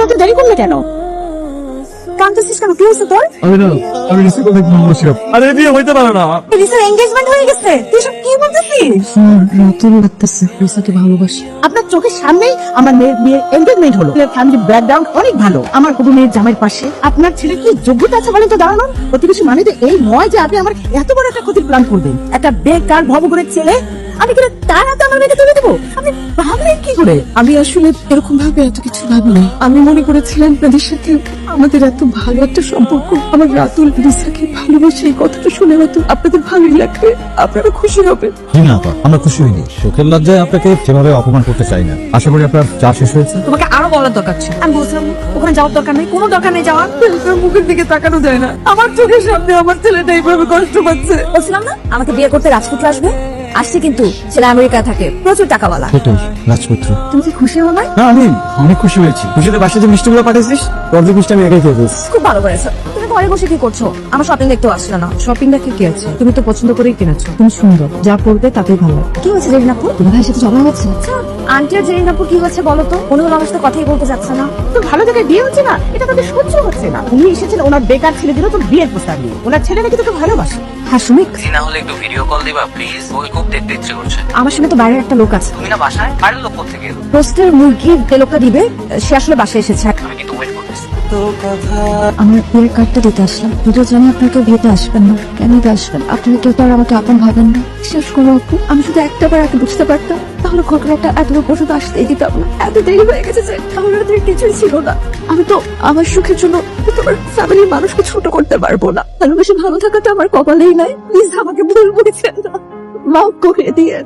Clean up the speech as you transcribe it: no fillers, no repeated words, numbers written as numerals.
এত দেরি করলে কেন? কাঁদতেছিস কেন? কি হয়েছে তোর? আমি রিসিভ করতে বলছিলাম। আরে বিয়ে হইতে পারে না। রিসার এনগেজমেন্ট হয়ে গেছে। তুই সব কি বলতেছিস? নতুন লাগতেছে। রিসাকে ভালোবাসি। আপনার চোখের সামনেই আমার মেয়ের বিয়ে এনগেজমেন্ট হলো। ফ্যামিলি ব্যাকগ্রাউন্ড অনেক ভালো। আমার হবু মেয়ের জামাইয়ের পাশে আপনার ছেলে কি যোগ্যতা আছে বলেন তো দাঁড়ানোর? প্রতিবেশী মানে তো এই নয় যে আপনি আমার এত বড় একটা ক্ষতির প্ল্যান করবেন। একটা বেকার ভবঘুরের ছেলে আমি কিনা তার হাতে আমার মেয়েকে তুলে দেবো? আপনি ভাবলেন কি করে? আমি আসলে এরকম ভাবে এত কিছু ভাবিনি। আমি মনে করেছিলাম আপনাদের সাথে আমাদের এত ভালো একটা সম্পর্ক, আমার রাতুল রিসাকে ভালোবাসে এই কথাটা শুনে হয়তো আপনাদের ভালোই লাগবে, আপনারা খুশি হবেন। না আপা, আমরা খুশি হইনি। চোখের লজ্জায় আপনাকে সেভাবে অপমান করতে চাই না। আশা করি আপনার চা শেষ হয়েছে। তোমাকে আরো বলার দরকার ছিল। আমি বলছিলাম ওখানে যাওয়ার দরকার নেই, কোনো দরকার নেই যাওয়ার। আপনার মুখের দিকে তাকানো যায় না, আমার চোখের সামনে আমার ছেলেটা এইভাবে কষ্ট পাচ্ছে। বলছিলাম না আমাকে বিয়ে করতে রাজপুত্র আসবে। আসছে কিন্তু ছেলে আমেরিকায় থাকে, প্রচুর টাকাওয়ালা। সেটাই, রাজপুত্র। তুমি কি খুশি হো না? না, আমি অনেক খুশি হয়েছি। খুশিতে বাসায় যে মিষ্টিগুলো পাঠিয়েছিস, পরদিন মিষ্টি আমি একাই খেয়ে ফেলছি। খুব ভালো করেছো। তুমি ঘরে বসে কি করছো? আমার শপিং দেখতেও আসলে না। শপিংটা কি আছে? তুমি তো পছন্দ করেই কিনেছো, তুমি সুন্দর, যা পড়বে তাতেই ভালো। কি হয়েছে জেরিনাপুর? তোমার ভাইয়ের সাথে ঝগড়া হচ্ছে? আচ্ছা আন্টি আর জেরিনাপুর কি হচ্ছে বলো তো? উনি আমার সাথে কথাই বলতে যাচ্ছে না। তো ভালো জায়গায় বিয়ে হচ্ছে না, এটা তাদের সহ্য হচ্ছে না। উনি এসেছেন ওনার বেকার ছেলে দিল তোর বিয়ের প্রস্তাব নিয়ে। ওনার ছেলে নাকি তোকে ভালোবাসে। হ্যাঁ সুমিক, না হলে একটু ভিডিও কল দিবা প্লিজ, ওকে খুব দেখতে ইচ্ছে করছে। আমার সঙ্গে তো বাইরের একটা লোক আছে। তুমি না বাসায়? বাইরের লোক কোত্থেকে এলো? রোস্টের মুরগির যে লোকটা দিবে সে আসলে বাসায় এসেছে। আমি কিন্তু ওয়েট করতেছি। আমার বিয়ের কার্ডটা দিতে আসলাম। যদিও জানি আপনার কেউ বিয়েতে আসবেন না। কেন আসবেন? আপনারা কেউ তো আর আমাকে আপন ভাবেন না। বিশ্বাস করো আপু, আমি শুধু একটা বার আগে বুঝতে পারতাম তাহলে ঘটনাটা এত পর্যন্ত আসতেই দিতাম না। এত দেরি হয়ে গেছে যে আমার হাতে কিছুই ছিল না। আমি তো আমার সুখের জন্য তোমার ফ্যামিলির মানুষকে ছোট করতে পারবো না। ভালোবেসে ভালো থাকাটা আমার কপালেই নাই। প্লিজ আমাকে ভুল বুঝছেন না, মাফ করে দিয়ে।